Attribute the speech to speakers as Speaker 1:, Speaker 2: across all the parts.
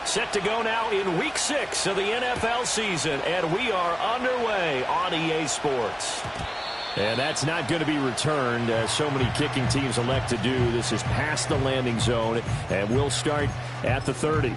Speaker 1: Set to go now in Week 6 of the NFL season, and we are underway on EA Sports. And that's not going to be returned, as so many kicking teams elect to do. This is past the landing zone, and we'll start at the 30.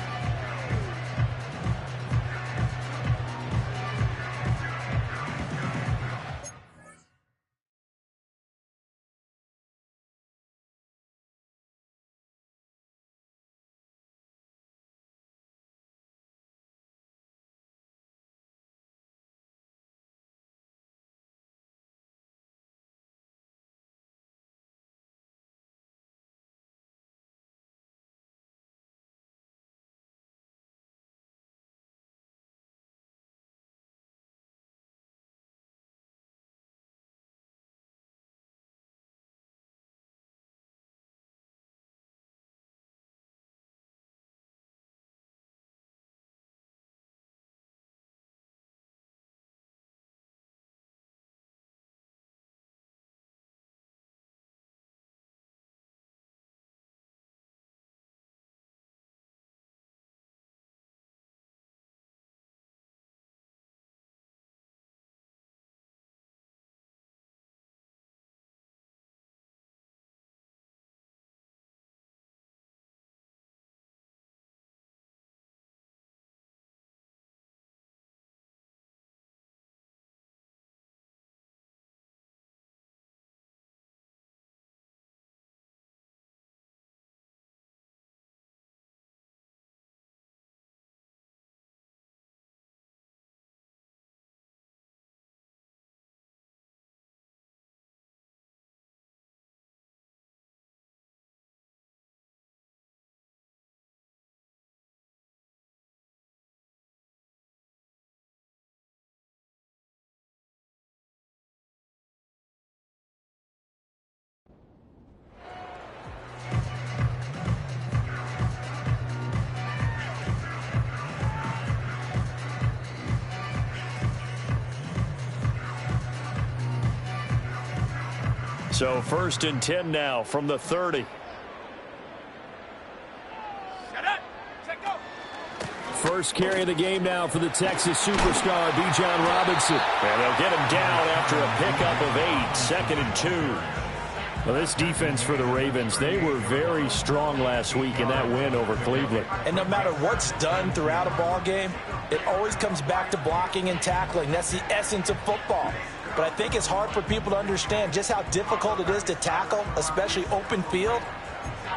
Speaker 1: So 1st and 10 now from the 30. First carry of the game now for the Texas superstar, Bijan Robinson. And they'll get him down after a pickup of 8, 2nd and 2. Well, this defense for the Ravens, they were very strong last week in that win over Cleveland.
Speaker 2: And no matter what's done throughout a ball game, it always comes back to blocking and tackling. That's the essence of football. But I think it's hard for people to understand just how difficult it is to tackle, especially open field.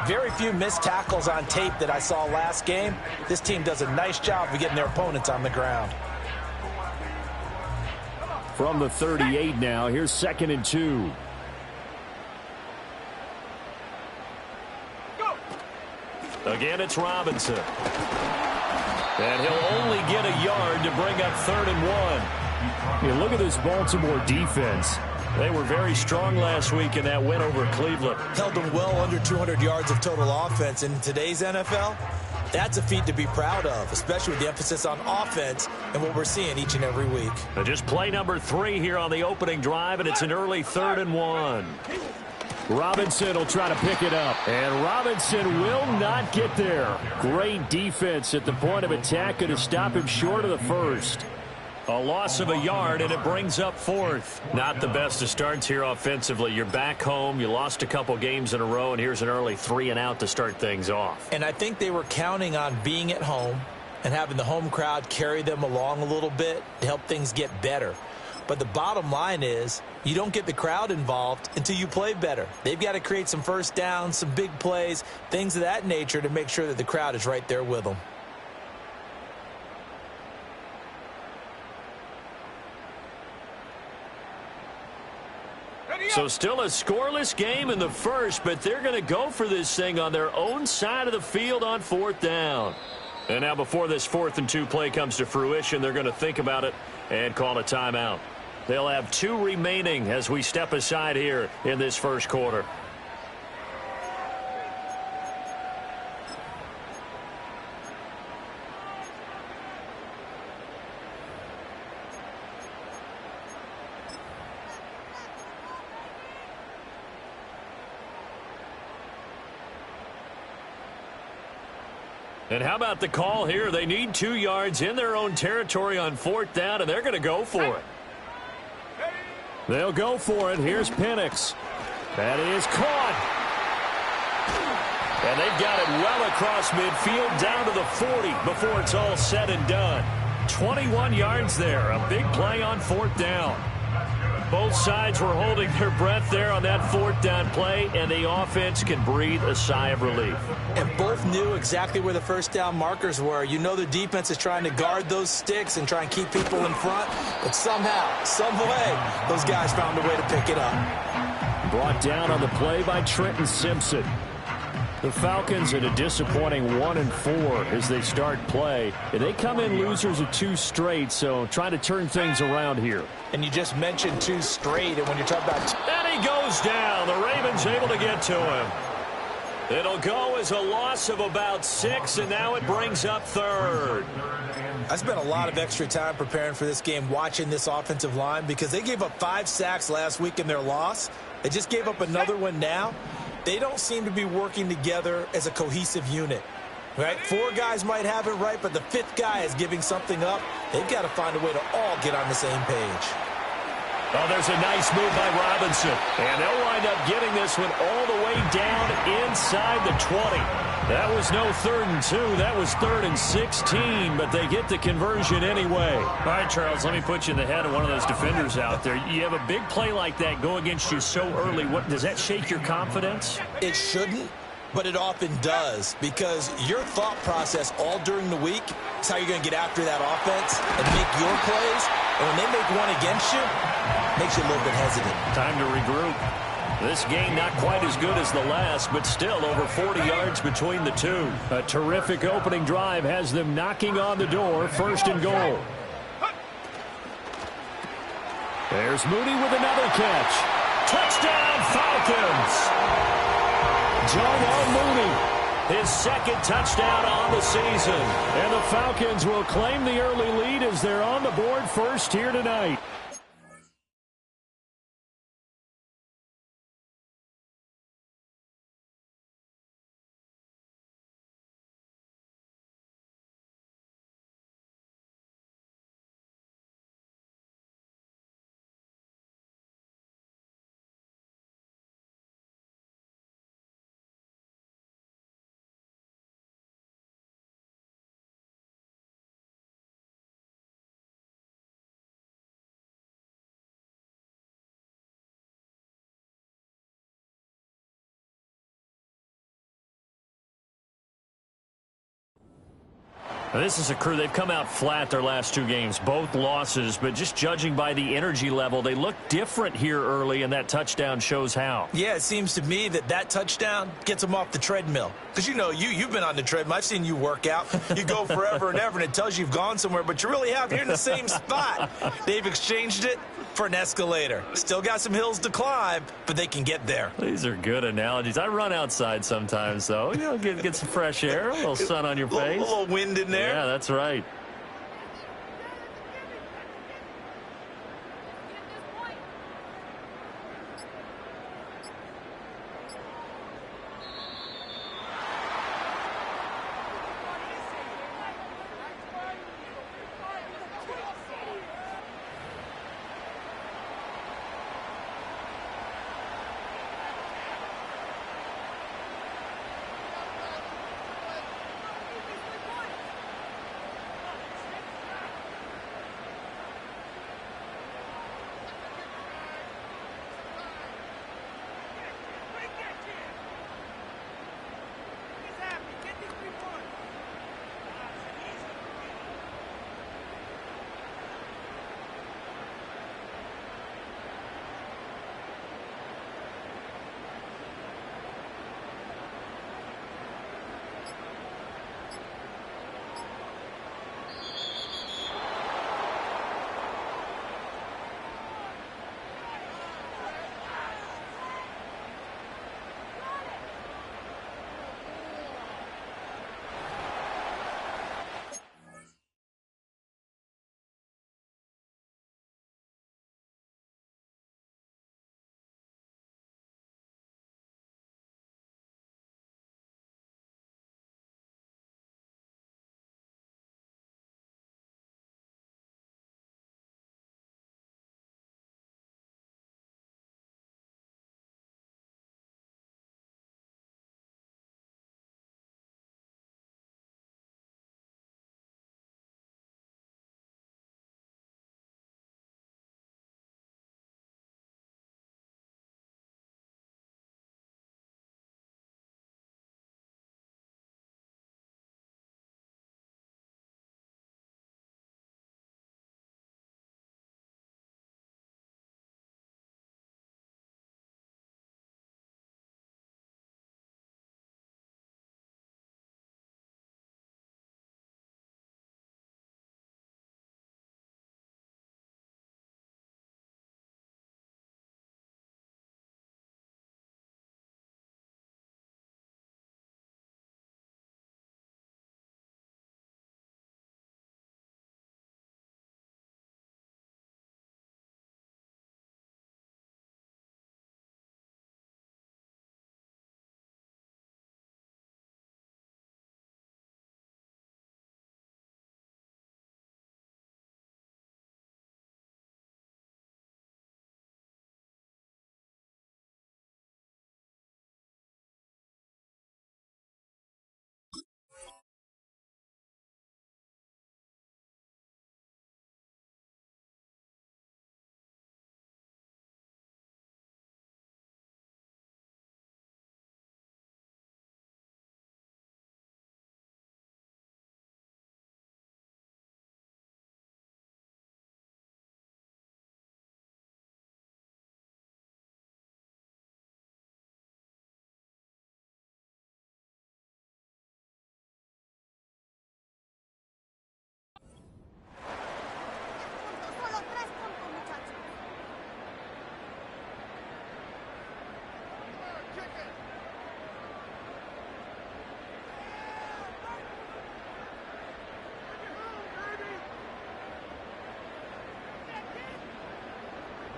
Speaker 2: Very few missed tackles on tape that I saw last game. This team does a nice job of getting their opponents on the ground.
Speaker 1: From the 38 now, here's 2nd and 2. Again, it's Robinson. And he'll only get a yard to bring up 3rd and 1. You look at this Baltimore defense. They were very strong last week in that win over Cleveland.
Speaker 2: Held them well under 200 yards of total offense. In today's NFL, that's a feat to be proud of, especially with the emphasis on offense and what we're seeing each and every week.
Speaker 1: Just play number 3 here on the opening drive, and it's an early 3rd and 1. Robinson will try to pick it up, and Robinson will not get there. Great defense at the point of attack, going to stop him short of the first. A loss of a yard, and it brings up 4th. Not the best of starts here offensively. You're back home. You lost a couple games in a row, and here's an early 3 and out to start things off.
Speaker 2: And I think they were counting on being at home and having the home crowd carry them along a little bit to help things get better. But the bottom line is you don't get the crowd involved until you play better. They've got to create some first downs, some big plays, things of that nature to make sure that the crowd is right there with them.
Speaker 1: So still a scoreless game in the first, but they're going to go for this thing on their own side of the field on 4th down. And now before this 4th and 2 play comes to fruition, they're going to think about it and call a timeout. They'll have 2 remaining as we step aside here in this first quarter. And how about the call here? They need 2 yards in their own territory on 4th down, and they're going to go for it. They'll go for it. Here's Penix. That is caught. And they've got it well across midfield down to the 40 before it's all said and done. 21 yards there. A big play on 4th down. Both sides were holding their breath there on that 4th down play, and the offense can breathe a sigh of relief.
Speaker 2: And both knew exactly where the first down markers were. You know the defense is trying to guard those sticks and try and keep people in front, but somehow, some way, those guys found a way to pick it up.
Speaker 1: Brought down on the play by Trenton Simpson. The Falcons at a disappointing 1-4 as they start play. They come in losers of 2 straight, so trying to turn things around here.
Speaker 2: And you just mentioned 2 straight, and when you're talking about...
Speaker 1: And he goes down. The Ravens able to get to him. It'll go as a loss of about 6, and now it brings up 3rd.
Speaker 2: I spent a lot of extra time preparing for this game, watching this offensive line, because they gave up 5 sacks last week in their loss. They just gave up another one now. They don't seem to be working together as a cohesive unit. Right? 4 guys might have it right, but the 5th guy is giving something up. They've got to find a way to all get on the same page.
Speaker 1: Oh, there's a nice move by Robinson. And they'll wind up getting this one all the way down inside the 20. That was no 3rd and 2. That was 3rd and 16, but they get the conversion anyway. All right, Charles, let me put you in the head of one of those defenders out there. You have a big play like that go against you so early. What does that shake your confidence?
Speaker 2: It shouldn't, but it often does, because your thought process all during the week is how you're going to get after that offense and make your plays. And when they make one against you, it makes you a little bit hesitant.
Speaker 1: Time to regroup. This game not quite as good as the last, but still over 40 yards between the two. A terrific opening drive has them knocking on the door. 1st and goal. There's Mooney with another catch. Touchdown, Falcons! Darnell Mooney, his 2nd touchdown on the season. And the Falcons will claim the early lead as they're on the board first here tonight. This is a crew, they've come out flat their last 2 games, both losses, but just judging by the energy level, they look different here early, and that touchdown shows how.
Speaker 2: Yeah, it seems to me that touchdown gets them off the treadmill. Because, you know, you've been on the treadmill. I've seen you work out. You go forever and ever, and it tells you you've gone somewhere, but you really have. You're in the same spot. They've exchanged it for an escalator. Still got some hills to climb, but they can get there.
Speaker 1: These are good analogies. I run outside sometimes, though. You know, get some fresh air, a little sun on your face.
Speaker 2: A little wind in there.
Speaker 1: Yeah, that's right.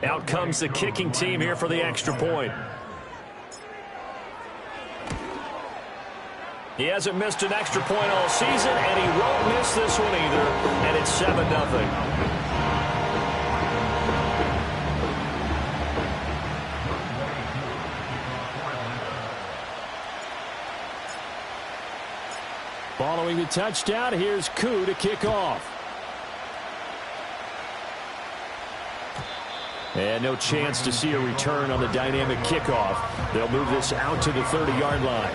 Speaker 1: Out comes the kicking team here for the extra point. He hasn't missed an extra point all season, and he won't miss this one either, and it's 7-0. Following the touchdown, here's Koo to kick off. And no chance to see a return on the dynamic kickoff. They'll move this out to the 30-yard line.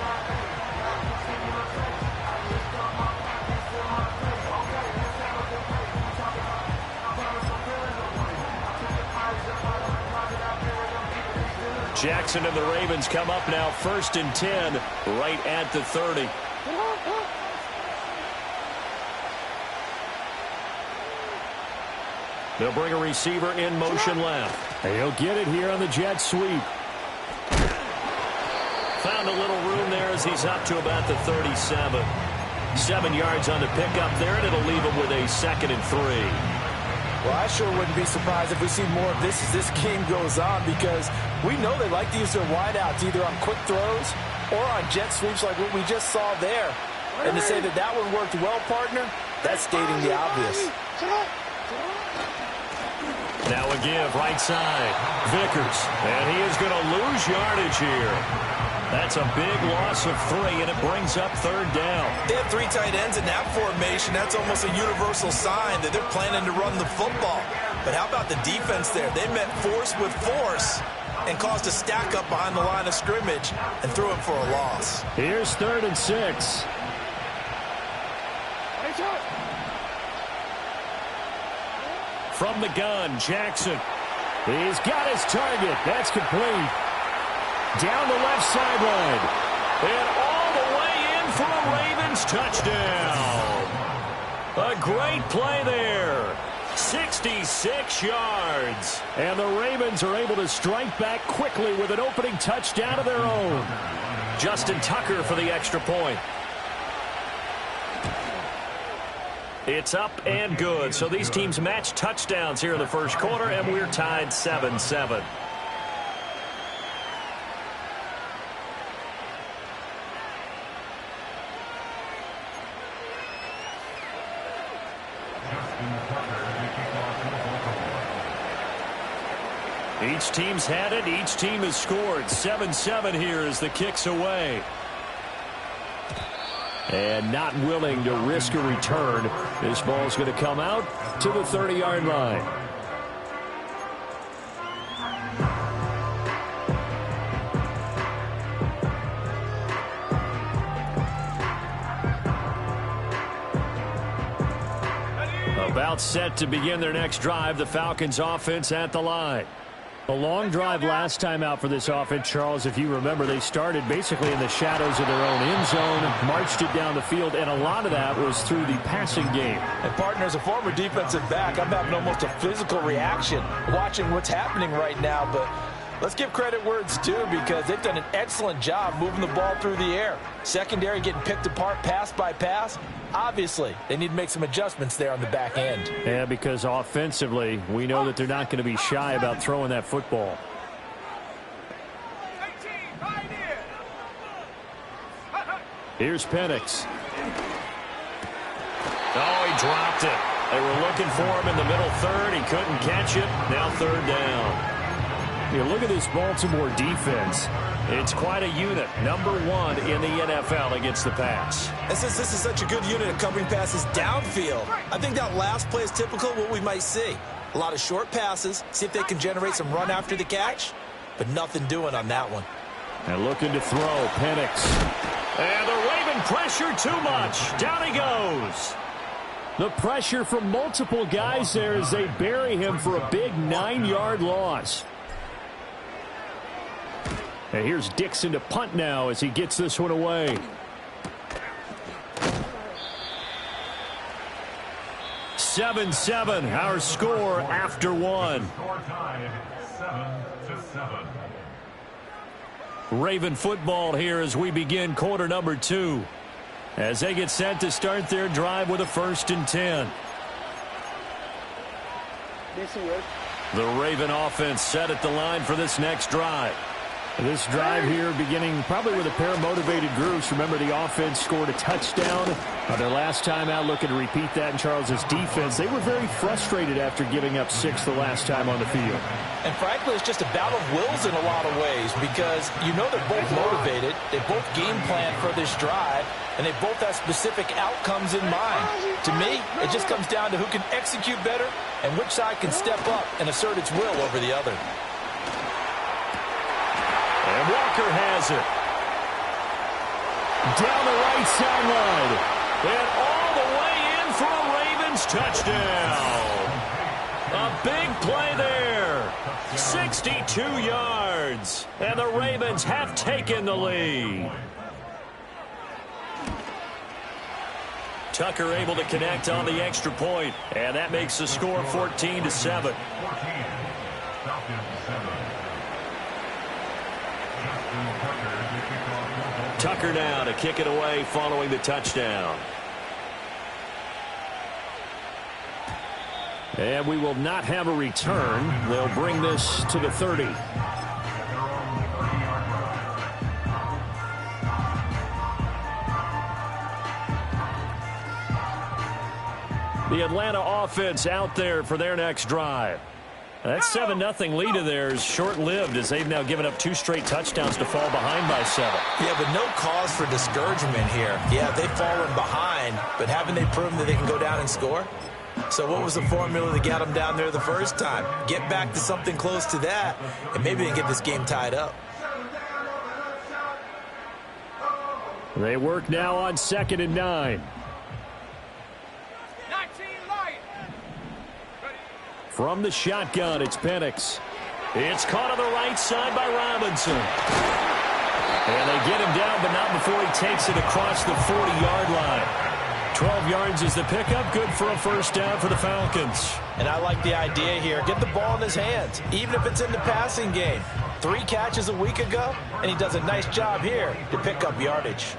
Speaker 1: Jackson and the Ravens come up now 1st and 10, right at the 30. They'll bring a receiver in motion left. And he'll get it here on the jet sweep. Found a little room there as he's up to about the 37. 7 yards on the pickup there, and it'll leave him with a 2nd and 3.
Speaker 2: Well, I sure wouldn't be surprised if we see more of this as this game goes on, because we know they like to use their wideouts either on quick throws or on jet sweeps like what we just saw there. And to say that that one worked well, partner, that's stating the obvious.
Speaker 1: Now a give, right side. Vickers, and he is going to lose yardage here. That's a big loss of 3, and it brings up 3rd down.
Speaker 2: They have 3 tight ends in that formation. That's almost a universal sign that they're planning to run the football. But how about the defense there? They met force with force and caused a stack up behind the line of scrimmage and threw him for a loss.
Speaker 1: Here's 3rd and 6. From the gun, Jackson. He's got his target. That's complete. Down the left sideline. And all the way in for a Ravens touchdown. A great play there. 66 yards. And the Ravens are able to strike back quickly with an opening touchdown of their own. Justin Tucker for the extra point. It's up and good. So these teams match touchdowns here in the first quarter, and we're tied 7-7. Each team's had it. Each team has scored. 7-7 here as the kick's away. And not willing to risk a return. This ball's going to come out to the 30-yard line. About set to begin their next drive. The Falcons offense at the line. A long drive last time out for this offense, Charles. If you remember, they started basically in the shadows of their own end zone, marched it down the field, and a lot of that was through the passing game.
Speaker 2: And, partner, as a former defensive back, I'm having almost a physical reaction watching what's happening right now. But let's give credit where it's due, because they've done an excellent job moving the ball through the air. Secondary getting picked apart pass by pass. Obviously, they need to make some adjustments there on the back end.
Speaker 1: Yeah, because offensively, we know that they're not going to be shy about throwing that football. Here's Penix. Oh, he dropped it. They were looking for him in the middle third. He couldn't catch it. Now 3rd down. You look at this Baltimore defense. It's quite a unit. Number 1 in the NFL against the pass.
Speaker 2: And since this is such a good unit of covering passes downfield, I think that last play is typical of what we might see. A lot of short passes, see if they can generate some run after the catch, but nothing doing on that one.
Speaker 1: And looking to throw, Penix. And the Raven pressure too much. Down he goes. The pressure from multiple guys there as they bury him for a big 9-yard loss. And here's Dixon to punt now as he gets this one away. Seven, our score after 1. Raven football here as we begin quarter number 2. As they get set to start their drive with a 1st and 10. The Raven offense set at the line for this next drive.
Speaker 3: This drive here beginning probably with a pair of motivated groups. Remember, the offense scored a touchdown. Their last time out, looking to repeat that in Charles's defense. They were very frustrated after giving up 6 the last time on the field.
Speaker 2: And frankly, it's just a battle of wills in a lot of ways because you know they're both motivated. They both game plan for this drive, and they both have specific outcomes in mind. To me, it just comes down to who can execute better and which side can step up and assert its will over the other.
Speaker 1: And Walker has it. Down the right sideline. And all the way in for a Ravens touchdown. A big play there. 62 yards. And the Ravens have taken the lead. Tucker able to connect on the extra point. And that makes the score 14-7. Tucker now to kick it away following the touchdown. And we will not have a return. They'll bring this to the 30. The Atlanta offense out there for their next drive. That 7-0 lead of theirs short-lived as they've now given up 2 straight touchdowns to fall behind by 7.
Speaker 2: Yeah, but no cause for discouragement here. Yeah, they've fallen behind, but haven't they proven that they can go down and score? So what was the formula that got them down there the first time? Get back to something close to that, and maybe they can get this game tied up.
Speaker 3: They work now on 2nd and 9. From the shotgun, it's Penix.
Speaker 1: It's caught on the right side by Robinson. And they get him down, but not before he takes it across the 40-yard line. 12 yards is the pickup. Good for a first down for the Falcons.
Speaker 2: And I like the idea here. Get the ball in his hands, even if it's in the passing game. 3 catches a week ago, and he does a nice job here to pick up yardage.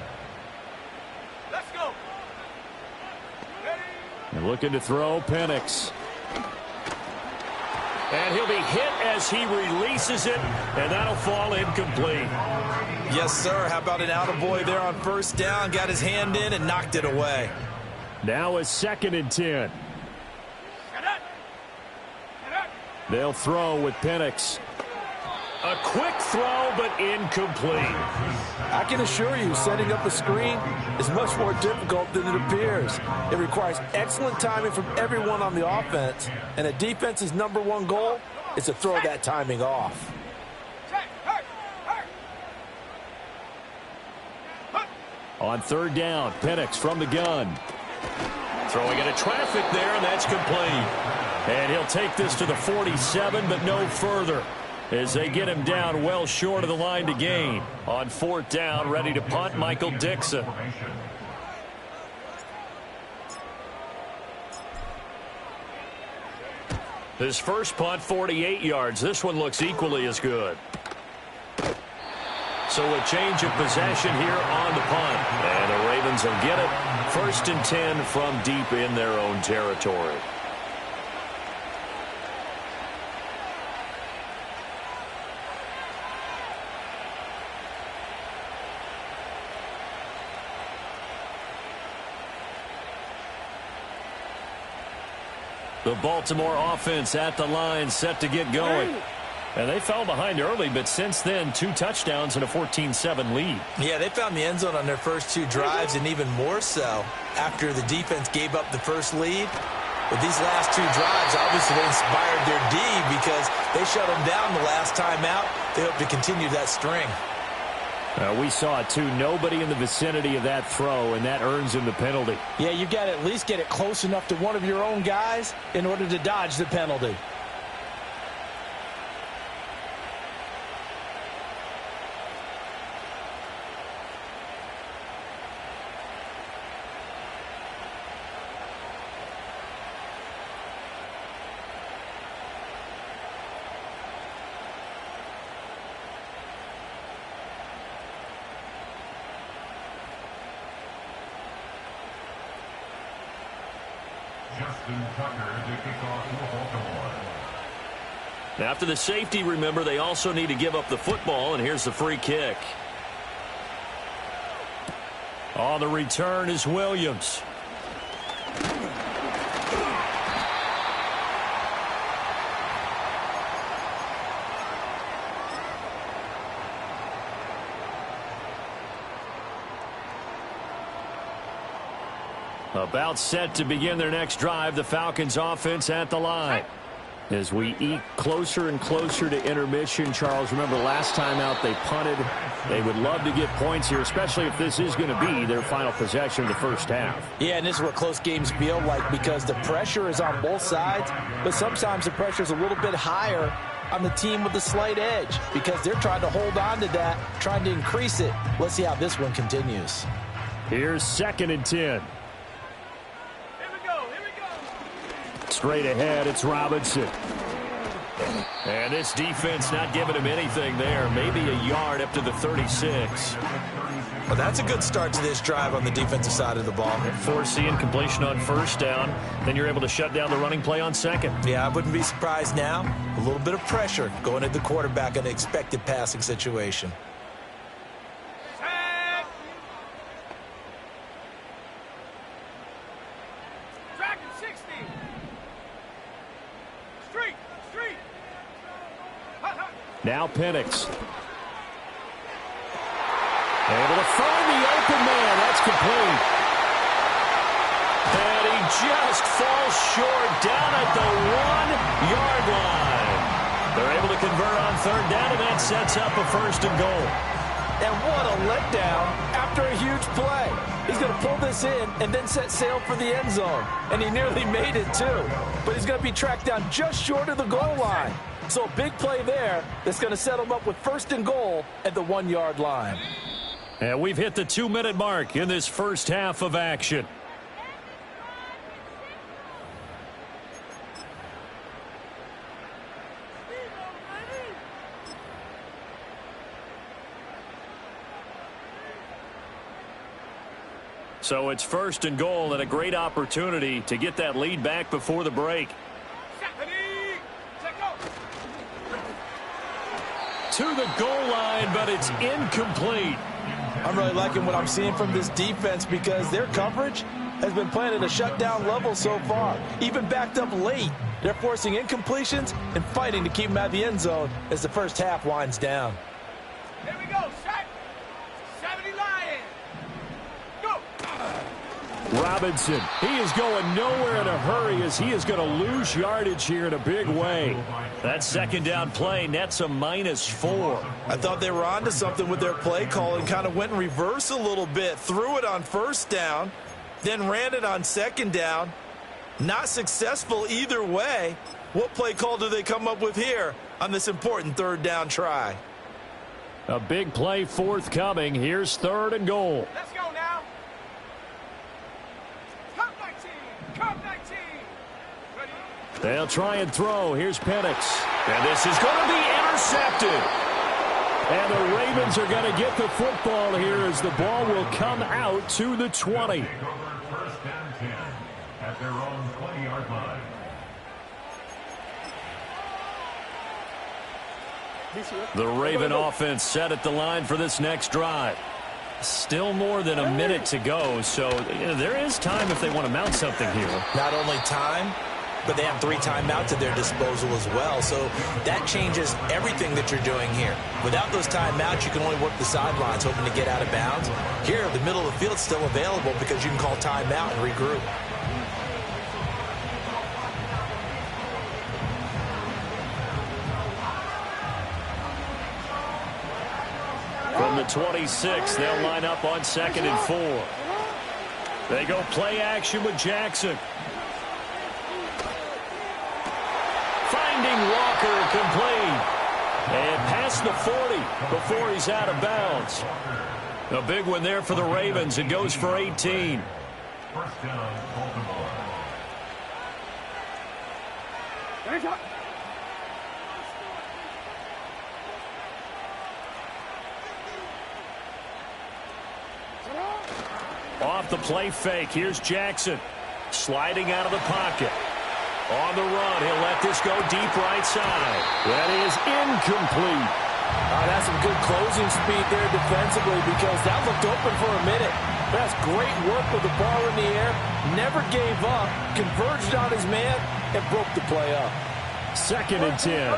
Speaker 4: Let's go.
Speaker 3: And looking to throw, Penix.
Speaker 1: And he'll be hit as he releases it, and that'll fall incomplete.
Speaker 2: Yes, sir. How about an attaboy there on first down? Got his hand in and knocked it away.
Speaker 3: Now a 2nd and 10. They'll throw with Penix.
Speaker 1: A quick throw, but incomplete.
Speaker 5: I can assure you, setting up a screen is much more difficult than it appears. It requires excellent timing from everyone on the offense, and a defense's #1 goal is to throw that timing off.
Speaker 3: On 3rd down, Penix from the gun.
Speaker 1: Throwing into traffic there, and that's complete. And he'll take this to the 47, but no further, as they get him down well short of the line to gain. On 4th down, ready to punt, Michael Dixon. His first punt, 48 yards. This one looks equally as good. So a change of possession here on the punt. And the Ravens will get it. 1st and 10 from deep in their own territory. The Baltimore offense at the line, set to get going. And they fell behind early, but since then, 2 touchdowns and a 14-7 lead.
Speaker 2: Yeah, they found the end zone on their first 2 drives, and even more so after the defense gave up the first lead. But these last 2 drives, obviously, they inspired their D because they shut them down the last time out. They hope to continue that string.
Speaker 3: We saw it, too. Nobody in the vicinity of that throw, and that earns him the penalty.
Speaker 5: Yeah, you've got to at least get it close enough to one of your own guys in order to dodge the penalty.
Speaker 1: After the safety, remember, they also need to give up the football, and here's the free kick. On the return is Williams. About set to begin their next drive, the Falcons offense at the line. As we eke closer and closer to intermission, Charles, remember last time out they punted. They would love to get points here, especially if this is going to be their final possession of the first half.
Speaker 2: Yeah, and this is what close games feel like because the pressure is on both sides, but sometimes the pressure is a little bit higher on the team with the slight edge because they're trying to hold on to that, trying to increase it. Let's see how this one continues.
Speaker 3: Here's 2nd and 10. Straight ahead, it's Robinson.
Speaker 1: And this defense not giving him anything there. Maybe a yard up to the 36.
Speaker 2: Well, that's a good start to this drive on the defensive side of the ball.
Speaker 1: Forcing completion on first down. Then you're able to shut down the running play on second.
Speaker 2: Yeah, I wouldn't be surprised now. A little bit of pressure going at the quarterback in an expected passing situation.
Speaker 3: Now Penix. Able to find the open man. That's complete.
Speaker 1: And he just falls short down at the 1-yard line. They're able to convert on third down, and that sets up a 1st and goal.
Speaker 5: And what a letdown after a huge play. He's going to pull this in and then set sail for the end zone. And he nearly made it, too. But he's going to be tracked down just short of the goal line. So a big play there that's going to set him up with 1st and goal at the 1-yard line.
Speaker 1: And we've hit the 2-minute mark in this first half of action. So it's 1st and goal and a great opportunity to get that lead back before the break. To the goal line, but it's incomplete.
Speaker 2: I'm really liking what I'm seeing from this defense because their coverage has been playing at a shutdown level so far. Even backed up late, they're forcing incompletions and fighting to keep them out of the end zone as the first half winds down.
Speaker 4: Here we go, shot. 70 Lions. Go.
Speaker 3: Robinson, he is going nowhere in a hurry as he is going to lose yardage here in a big way.
Speaker 1: That 2nd down play nets a -4.
Speaker 2: I thought they were onto something with their play call and kind of went in reverse a little bit. Threw it on 1st down, then ran it on 2nd down. Not successful either way. What play call do they come up with here on this important 3rd down try?
Speaker 3: A big play forthcoming. Here's 3rd and goal.
Speaker 4: Let's go now. Come 19. Come 19. Ready?
Speaker 3: They'll try and throw. Here's Penix.
Speaker 1: And this is going to be intercepted.
Speaker 3: And the Ravens are going to get the football here as the ball will come out to the 20.
Speaker 6: 1st and 10 at their own 20-yard line.
Speaker 1: The Raven offense set at the line for this next drive. Still more than a minute to go, so there is time if they want to mount something here.
Speaker 2: Not only time, but they have 3 timeouts at their disposal as well. So that changes everything that you're doing here. Without those timeouts, you can only work the sidelines, hoping to get out of bounds. Here, the middle of the field is still available because you can call timeout and regroup.
Speaker 1: From the 26, they'll line up on 2nd and 4. They go play action with Jackson. Finding Walker complete. And past the 40 before he's out of bounds. A big one there for the Ravens. It goes for 18.
Speaker 6: 1st down, Baltimore.
Speaker 1: Off the play fake. Here's Jackson. Sliding out of the pocket. On the run, he'll let this go deep right side.
Speaker 3: That is incomplete.
Speaker 5: That's some good closing speed there defensively because that looked open for a minute. That's great work with the ball in the air. Never gave up, converged on his man, and broke the play up.
Speaker 3: 2nd and 10.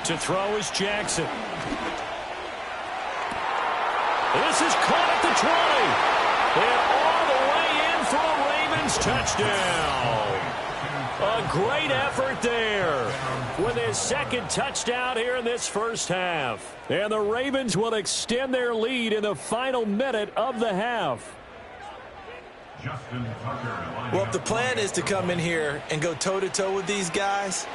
Speaker 1: To throw is Jackson. This is caught at the 20. And all the way in for a Ravens touchdown. A great effort there with his 2nd touchdown here in this first half. And the Ravens will extend their lead in the final minute of the half.
Speaker 2: Well, if the plan is to come in here and go toe-to-toe with these guys,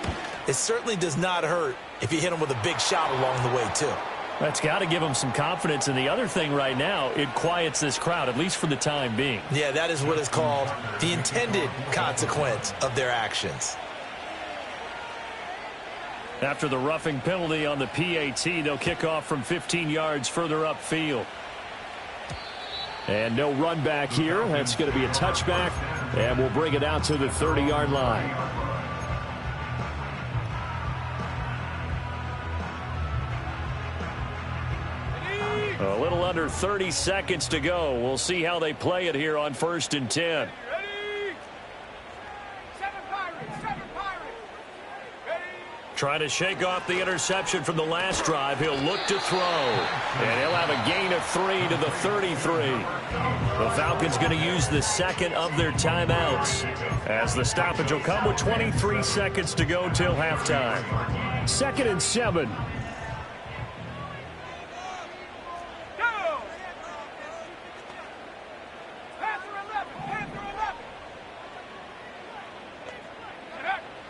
Speaker 2: it certainly does not hurt if you hit them with a big shot along the way, too.
Speaker 1: That's got to give them some confidence. And the other thing right now, it quiets this crowd, at least for the time being.
Speaker 2: Yeah, that is what is called the intended consequence of their actions.
Speaker 1: After the roughing penalty on the PAT, they'll kick off from 15 yards further upfield.
Speaker 3: And no run back here. That's going to be a touchback. And we'll bring it out to the 30-yard line.
Speaker 1: A little under 30 seconds to go. We'll see how they play it here on 1st and 10.
Speaker 4: Ready? 7 Pirates, 7 Pirates. Ready?
Speaker 1: Trying to shake off the interception from the last drive. He'll look to throw. And he'll have a gain of 3 to the 33. The Falcons going to use the 2nd of their timeouts, as the stoppage will come with 23 seconds to go till halftime.
Speaker 3: 2nd and 7.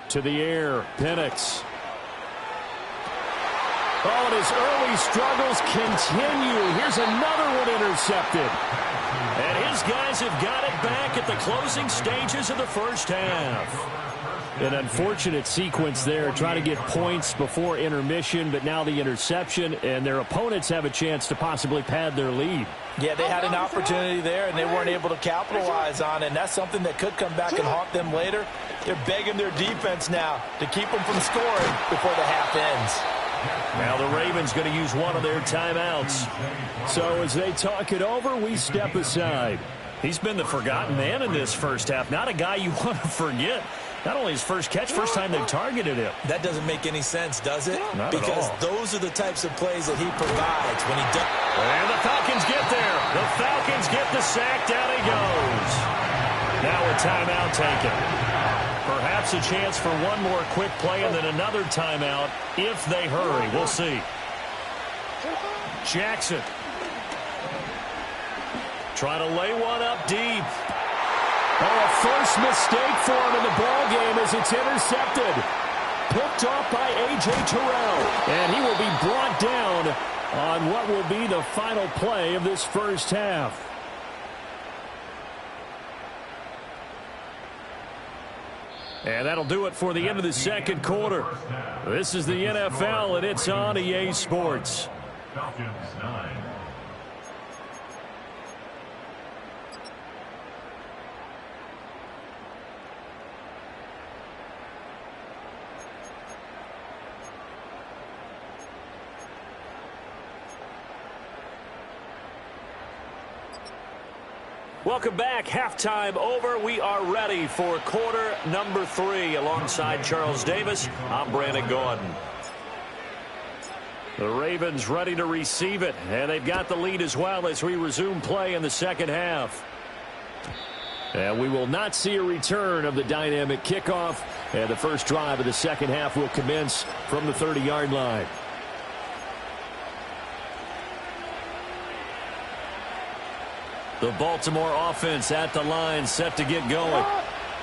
Speaker 3: To the air, Penix. Oh, and his early struggles continue. Here's another one intercepted.
Speaker 1: And his guys have got it back at the closing stages of the first half.
Speaker 3: An unfortunate sequence there, trying to get points before intermission, but now the interception, and their opponents have a chance to possibly pad their lead.
Speaker 2: Yeah, they had an opportunity there, and they weren't able to capitalize on it, and that's something that could come back and haunt them later. They're begging their defense now to keep them from scoring before the half ends.
Speaker 1: Now the Ravens going to use one of their timeouts.
Speaker 3: So as they talk it over, we step aside.
Speaker 1: He's been the forgotten man in this first half. Not a guy you want to forget. Not only his first catch, first time they've targeted him.
Speaker 2: That doesn't make any sense, does it?
Speaker 1: Not
Speaker 2: because
Speaker 1: at all.
Speaker 2: those are the types of plays that he provides when he does.
Speaker 1: And the Falcons get there. The Falcons get the sack. Down he goes. Now a timeout taken. Perhaps a chance for one more quick play and then another timeout if they hurry. We'll see. Jackson. Trying to lay one up deep.
Speaker 3: Oh, a first mistake for him in the ball game as it's intercepted. Picked off by A.J. Terrell. And he will be brought down on what will be the final play of this first half.
Speaker 1: And that'll do it for the end of the second quarter. This is the NFL, and it's on EA Sports.
Speaker 6: Falcons 9.
Speaker 1: Welcome back. Halftime over. We are ready for quarter number 3. Alongside Charles Davis, I'm Brandon Gordon. The Ravens ready to receive it, and they've got the lead as well as we resume play in the second half.
Speaker 3: And we will not see a return of the dynamic kickoff, and the first drive of the second half will commence from the 30-yard line.
Speaker 1: The Baltimore offense at the line, set to get going.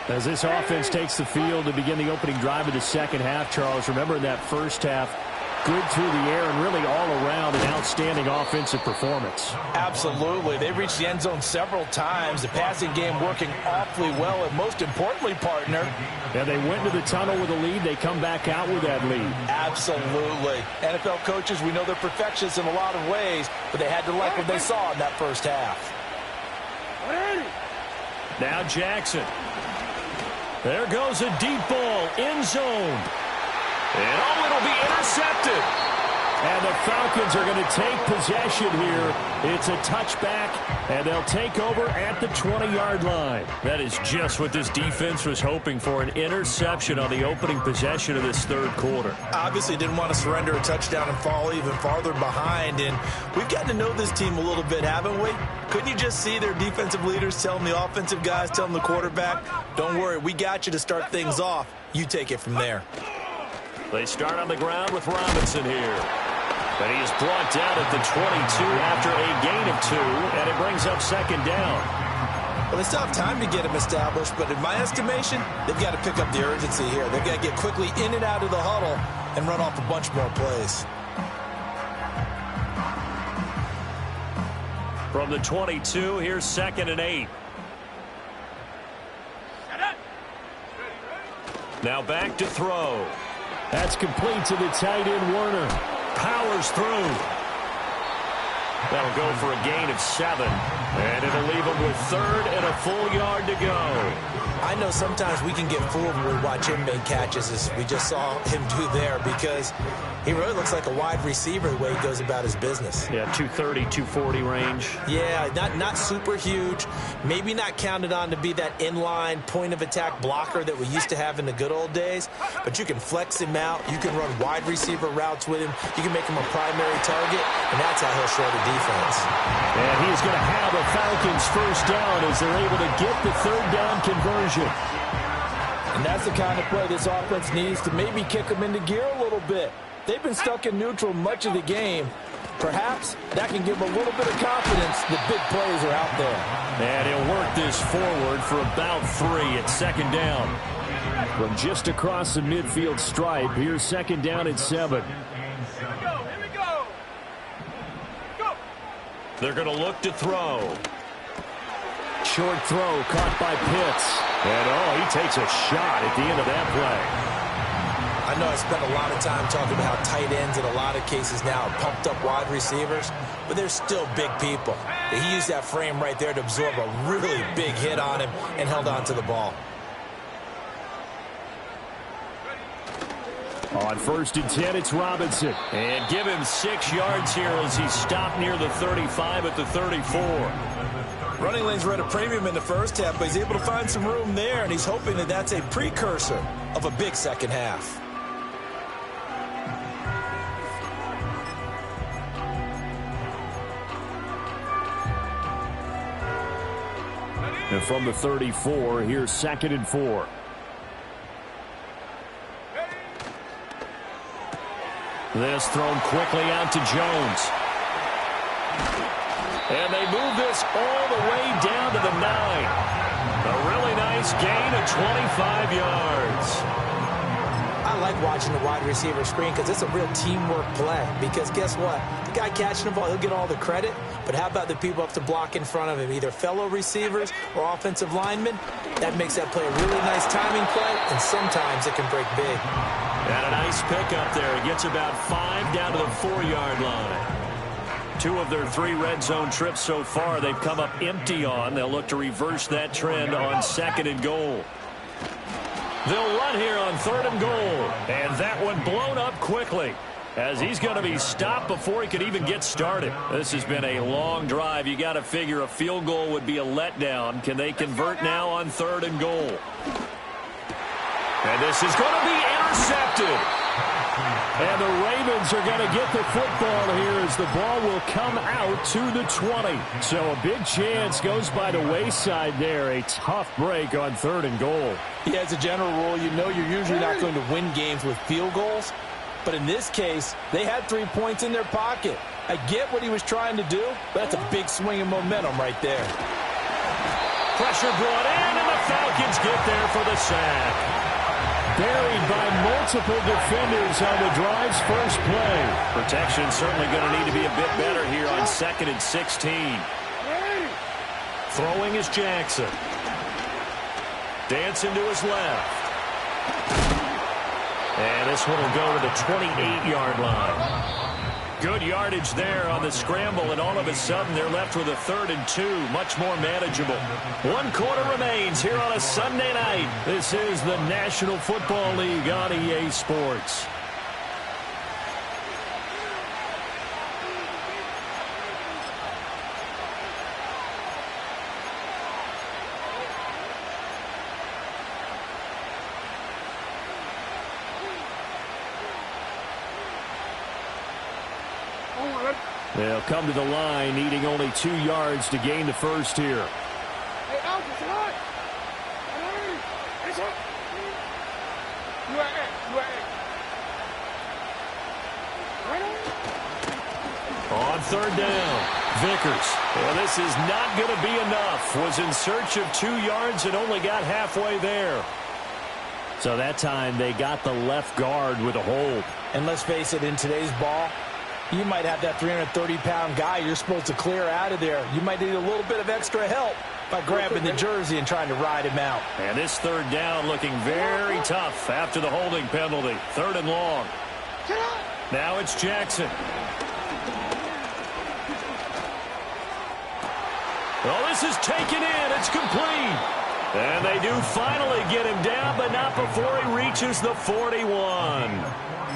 Speaker 3: As this offense takes the field to begin the opening drive of the second half, Charles, remember in that first half, good through the air and really all around an outstanding offensive performance.
Speaker 2: Absolutely. They've reached the end zone several times. The passing game working awfully well, and most importantly, partner.
Speaker 3: And they went to the tunnel with a lead. They come back out with that lead.
Speaker 2: Absolutely. NFL coaches, we know they're perfectionists in a lot of ways, but they had to like what they saw in that first half.
Speaker 1: Now Jackson. There goes a deep ball, end zone. And oh, it'll be intercepted. And the Falcons are going to take possession here. It's a touchback, and they'll take over at the 20-yard line. That is just what this defense was hoping for, an interception on the opening possession of this third quarter.
Speaker 2: Obviously didn't want to surrender a touchdown and fall even farther behind. And we've gotten to know this team a little bit, haven't we? Couldn't you just see their defensive leaders telling the offensive guys, telling the quarterback, don't worry, we got you to start things off. You take it from there.
Speaker 1: They start on the ground with Robinson here. And he is brought down at the 22 after a gain of 2, and it brings up second down.
Speaker 2: Well, they still have time to get him established, but in my estimation, they've got to pick up the urgency here. They've got to get quickly in and out of the huddle and run off a bunch more plays.
Speaker 1: From the 22, here's 2nd and 8. Now back to throw.
Speaker 3: That's complete to the tight end, Warner.
Speaker 1: Powers through. That'll go for a gain of 7. And it'll leave him with 3rd and a full yard to go.
Speaker 2: I know sometimes we can get fooled when we watch him make catches, as we just saw him do there, because he really looks like a wide receiver the way he goes about his business.
Speaker 1: Yeah, 230, 240 range.
Speaker 2: Yeah, not super huge. Maybe not counted on to be that inline point-of-attack blocker that we used to have in the good old days, but you can flex him out. You can run wide receiver routes with him. You can make him a primary target, and that's how he'll show the defense.
Speaker 3: And he's going to have a Falcons first down as they're able to get the 3rd down conversion.
Speaker 5: And that's the kind of play this offense needs to maybe kick them into gear a little bit. They've been stuck in neutral much of the game. Perhaps that can give them a little bit of confidence that big plays are out there.
Speaker 1: And he'll work this forward for about 3 at 2nd down.
Speaker 3: From just across the midfield stripe, here's 2nd down and 7.
Speaker 4: Here we go. Go.
Speaker 1: They're going to look to throw.
Speaker 3: Short throw caught by Pitts. And, he takes a shot at the end of that play.
Speaker 2: I know I spent a lot of time talking about how tight ends in a lot of cases now are pumped up wide receivers, but they're still big people. He used that frame right there to absorb a really big hit on him and held on to the ball.
Speaker 3: On 1st and 10, it's Robinson.
Speaker 1: And give him 6 yards here as he stopped near the 35 at the 34.
Speaker 2: Running lanes were at a premium in the first half, but he's able to find some room there, and he's hoping that that's a precursor of a big second half.
Speaker 3: And from the 34, here's 2nd and 4.
Speaker 1: This thrown quickly out to Jones. And they move this all the way down to the 9. A really nice gain of 25 yards.
Speaker 2: I like watching the wide receiver screen because it's a real teamwork play. Because guess what? The guy catching the ball, he'll get all the credit. But how about the people up to block in front of him, either fellow receivers or offensive linemen? That makes that play a really nice timing play, and sometimes it can break big.
Speaker 1: And a nice pickup there. He gets about 5 down to the 4-yard line. 2 of their 3 red zone trips so far they've come up empty on. They'll look to reverse that trend on 2nd and goal. They'll run here on 3rd and goal. And that one blown up quickly as he's going to be stopped before he could even get started. This has been a long drive. You got to figure a field goal would be a letdown. Can they convert now on 3rd and goal? And this is going to be intercepted.
Speaker 3: And the Ravens are going to get the football here as the ball will come out to the 20. So a big chance goes by the wayside there. A tough break on 3rd and goal.
Speaker 5: Yeah, as a general rule, you know you're usually not going to win games with field goals. But in this case, they had 3 points in their pocket. I get what he was trying to do, but that's a big swing of momentum right there.
Speaker 1: Pressure brought in, and the Falcons get there for the sack.
Speaker 3: Buried by multiple defenders on the drive's first play.
Speaker 1: Protection certainly going to need to be a bit better here on 2nd and 16. Throwing is Jackson. Dancing to his left. And this one will go to the 28-yard line. Good yardage there on the scramble, and all of a sudden they're left with a 3rd and 2, much more manageable. 1 quarter remains here on a Sunday night. This is the National Football League on EA Sports.
Speaker 3: They'll come to the line, needing only 2 yards to gain the first here.
Speaker 1: On 3rd down, Vickers. Well, this is not going to be enough. Was in search of 2 yards and only got halfway there.
Speaker 3: So that time they got the left guard with a hold.
Speaker 2: And let's face it, in today's ball, you might have that 330-pound guy you're supposed to clear out of there. You might need a little bit of extra help by grabbing the jersey and trying to ride him out.
Speaker 1: And this 3rd down looking very tough after the holding penalty. 3rd and long. Now it's Jackson. Well, this is taken in. It's complete. And they do finally get him down, but not before he reaches the 41.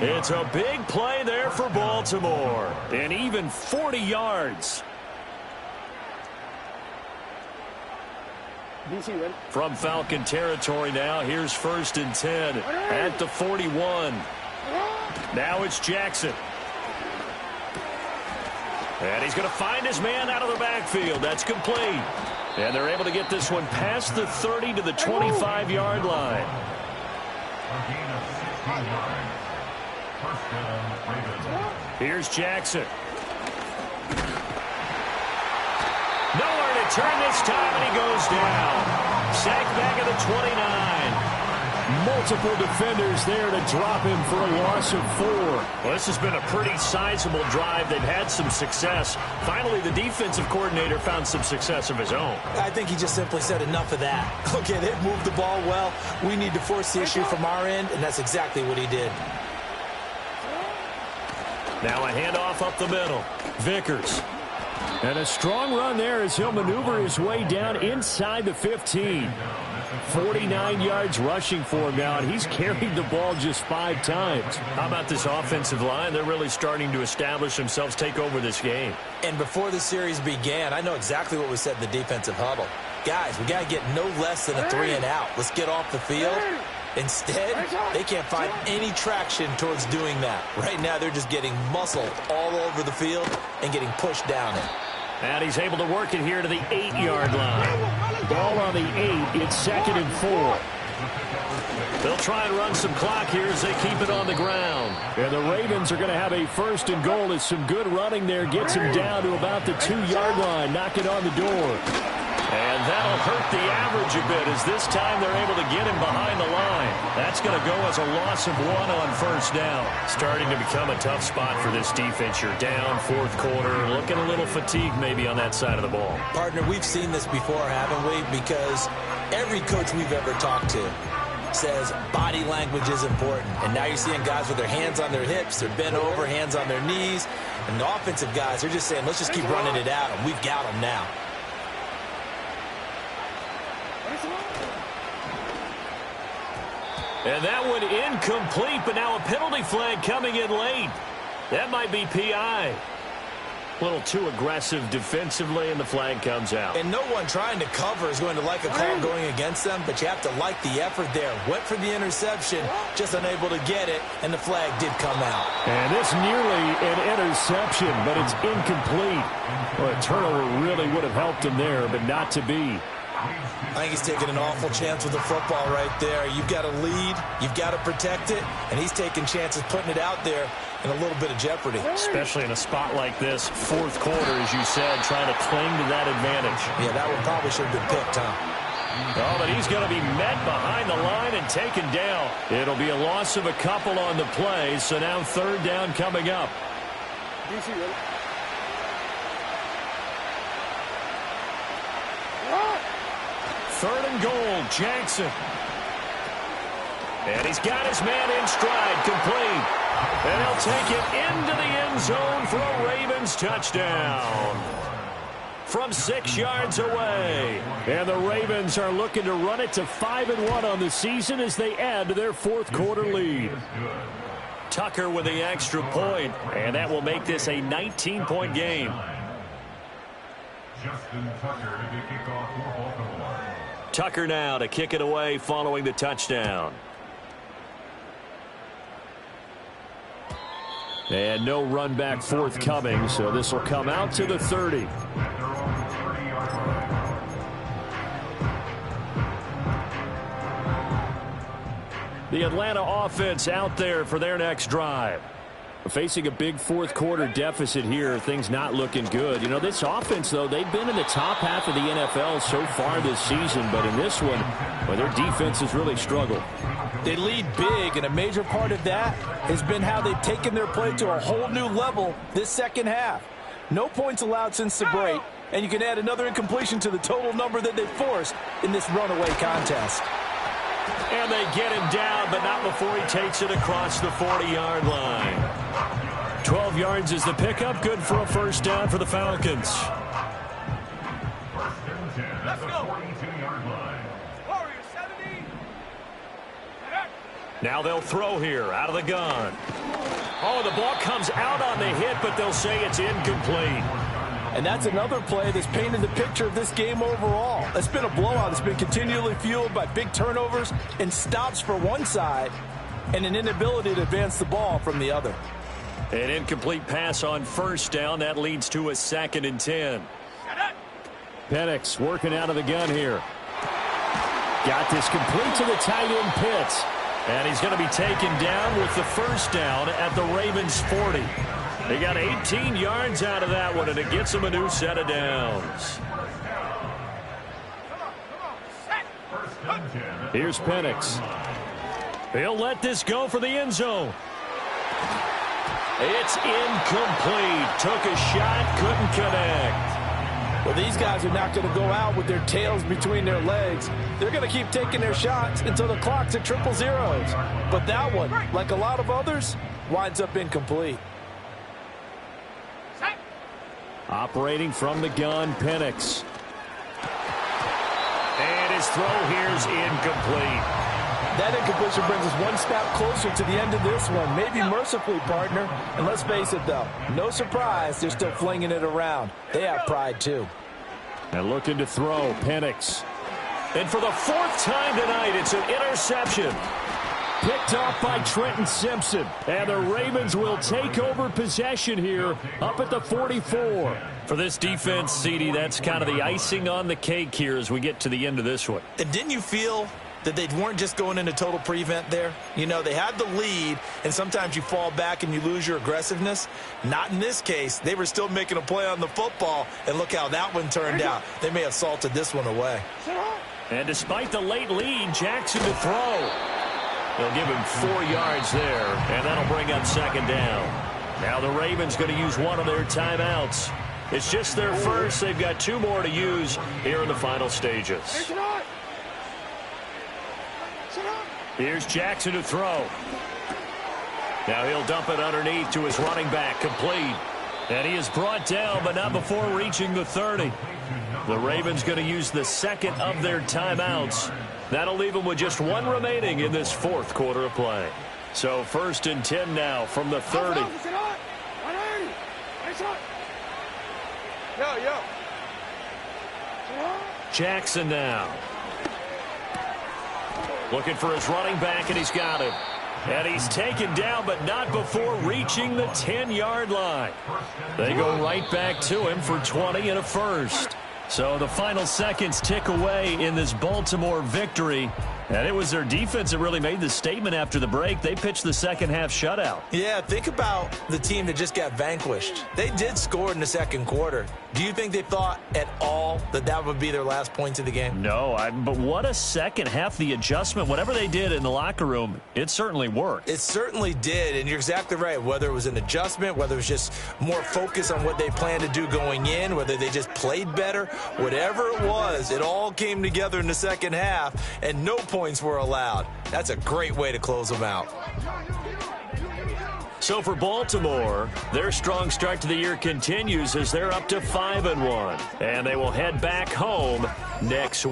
Speaker 1: It's a big play there for Baltimore. And even 40 yards. From Falcon territory now, here's 1st and 10 at the 41. Now it's Jackson. And he's going to find his man out of the backfield. That's complete. And they're able to get this one past the 30 to the 25-yard line. Here's Jackson. Nowhere to turn this time, and he goes down. Sacked back at the 29.
Speaker 3: Multiple defenders there to drop him for a loss of 4.
Speaker 1: Well, this has been a pretty sizable drive. They've had some success. Finally, the defensive coordinator found some success of his own.
Speaker 2: I think he just simply said enough of that. Okay, they've moved the ball well. We need to force the issue from our end, and that's exactly what he did.
Speaker 1: Now a handoff up the middle. Vickers.
Speaker 3: And a strong run there as he'll maneuver his way down inside the 15. 49 yards rushing for him now, and he's carried the ball just 5 times.
Speaker 1: How about this offensive line? They're really starting to establish themselves, take over this game.
Speaker 2: And before the series began, I know exactly what was said in the defensive huddle. Guys, we got to get no less than a 3 and out. Let's get off the field. Instead, they can't find any traction towards doing that. Right now, they're just getting muscled all over the field and getting pushed down it.
Speaker 1: And he's able to work it here to the 8-yard line.
Speaker 3: Ball on the 8. It's 2nd and 4.
Speaker 1: They'll try and run some clock here as they keep it on the ground.
Speaker 3: And the Ravens are going to have a 1st and goal as some good running there gets him down to about the 2-yard line. Knock it on the door.
Speaker 1: And that'll hurt the average a bit as this time they're able to get him behind the line. That's going to go as a loss of 1 on 1st down. Starting to become a tough spot for this defense. You're down 4th quarter, looking a little fatigued maybe on that side of the ball.
Speaker 2: Partner, we've seen this before, haven't we? Because every coach we've ever talked to says body language is important. And now you're seeing guys with their hands on their hips, they're bent over, hands on their knees. And the offensive guys, they're just saying, let's just keep running it out, and we've got them now.
Speaker 1: And that one incomplete, but now a penalty flag coming in late. That might be PI. A little too aggressive defensively, and the flag comes out.
Speaker 2: And no one trying to cover is going to like a call going against them, but you have to like the effort there. Went for the interception, just unable to get it, and the flag did come out.
Speaker 3: And it's nearly an interception, but it's incomplete. Well, a turnover really would have helped him there, but not to be.
Speaker 2: I think he's taking an awful chance with the football right there. You've got to lead, you've got to protect it, and he's taking chances putting it out there in a little bit of jeopardy.
Speaker 1: Especially in a spot like this, 4th quarter, as you said, trying to cling to that advantage.
Speaker 2: Yeah, that one probably should have been picked, huh?
Speaker 1: Oh, but he's going to be met behind the line and taken down. It'll be a loss of a couple on the play, so now 3rd down coming up. Third and goal, Jackson. And he's got his man in stride, complete. And he'll take it into the end zone for a Ravens touchdown from 6 yards away. And the Ravens are looking to run it to 5-1 on the season as they add to their fourth quarter lead. Tucker with the extra point, and that will make this a 19-point game.
Speaker 6: Justin Tucker to kick off for Baltimore.
Speaker 1: Tucker now to kick it away following the touchdown. And no run back forthcoming, so this will come out to the 30. The Atlanta offense out there for their next drive. Facing a big fourth quarter deficit here, things not looking good. You know, this offense, though, they've been in the top half of the NFL so far this season, but in this one, well, their defense has really struggled.
Speaker 5: They lead big, and a major part of that has been how they've taken their play to a whole new level this second half. No points allowed since the break, and you can add another incompletion to the total number that they forced in this runaway contest.
Speaker 1: And they get him down, but not before he takes it across the 40-yard line. 12 yards is the pickup, good for a first down for the Falcons.
Speaker 6: Let's go. 42-yard line.
Speaker 4: Warriors 70.
Speaker 1: Now they'll throw here out of the gun. Oh, the ball comes out on the hit, but they'll say it's incomplete.
Speaker 5: And that's another play that's painted the picture of this game overall. It's been a blowout. It's been continually fueled by big turnovers and stops for one side and an inability to advance the ball from the other.
Speaker 1: An incomplete pass on first down. That leads to a 2nd and 10.
Speaker 3: Penix working out of the gun here. Got this complete to the tight end Pitts.
Speaker 1: And he's going to be taken down with the first down at the Ravens 40. They got 18 yards out of that one, and it gets them a new set of downs.
Speaker 3: Here's Penix.
Speaker 1: He'll let this go for the end zone. It's incomplete. Took a shot, couldn't connect.
Speaker 5: Well, these guys are not going to go out with their tails between their legs. They're going to keep taking their shots until the clock's at 000. But that one, like a lot of others, winds up incomplete.
Speaker 3: Operating from the gun, Penix.
Speaker 1: And his throw here's incomplete.
Speaker 5: That incompletion brings us one step closer to the end of this one. Maybe mercifully, partner. And let's face it, though, no surprise, they're still flinging it around. They have pride, too.
Speaker 3: And looking to throw, Penix.
Speaker 1: And for the 4th time tonight, it's an interception.
Speaker 3: Picked off by Trenton Simpson. And the Ravens will take over possession here up at the 44.
Speaker 1: For this defense, CD, that's kind of the icing on the cake here as we get to the end of this one.
Speaker 2: And didn't you feel that they weren't just going into total prevent there? You know, they had the lead, and sometimes you fall back and you lose your aggressiveness. Not in this case. They were still making a play on the football, and look how that one turned out. They may have salted this one away.
Speaker 1: And despite the late lead, Jackson to throw. They'll give him 4 yards there, and that'll bring up 2nd down. Now the Ravens going to use one of their timeouts. It's just their first. They've got 2 more to use here in the final stages. Here's Jackson to throw. Now he'll dump it underneath to his running back, complete. And he is brought down, but not before reaching the 30. The Ravens going to use the 2nd of their timeouts. That'll leave them with just 1 remaining in this 4th quarter of play. So 1st and 10 now from the 30. Jackson now. Looking for his running back, and he's got him. And he's taken down, but not before reaching the 10-yard line. They go right back to him for 20 and a first. So the final seconds tick away in this Baltimore victory. And it was their defense that really made the statement after the break. They pitched the second half shutout.
Speaker 2: Yeah, think about the team that just got vanquished. They did score in the second quarter. Do you think they thought at all that that would be their last points of the game?
Speaker 1: No, but what a second half. The adjustment, whatever they did in the locker room, it certainly worked.
Speaker 2: It certainly did, and you're exactly right. Whether it was an adjustment, whether it was just more focus on what they planned to do going in, whether they just played better, whatever it was, it all came together in the second half, and no points were allowed. That's a great way to close them out.
Speaker 1: So for Baltimore, their strong start to the year continues as they're up to 5-1. And they will head back home next week.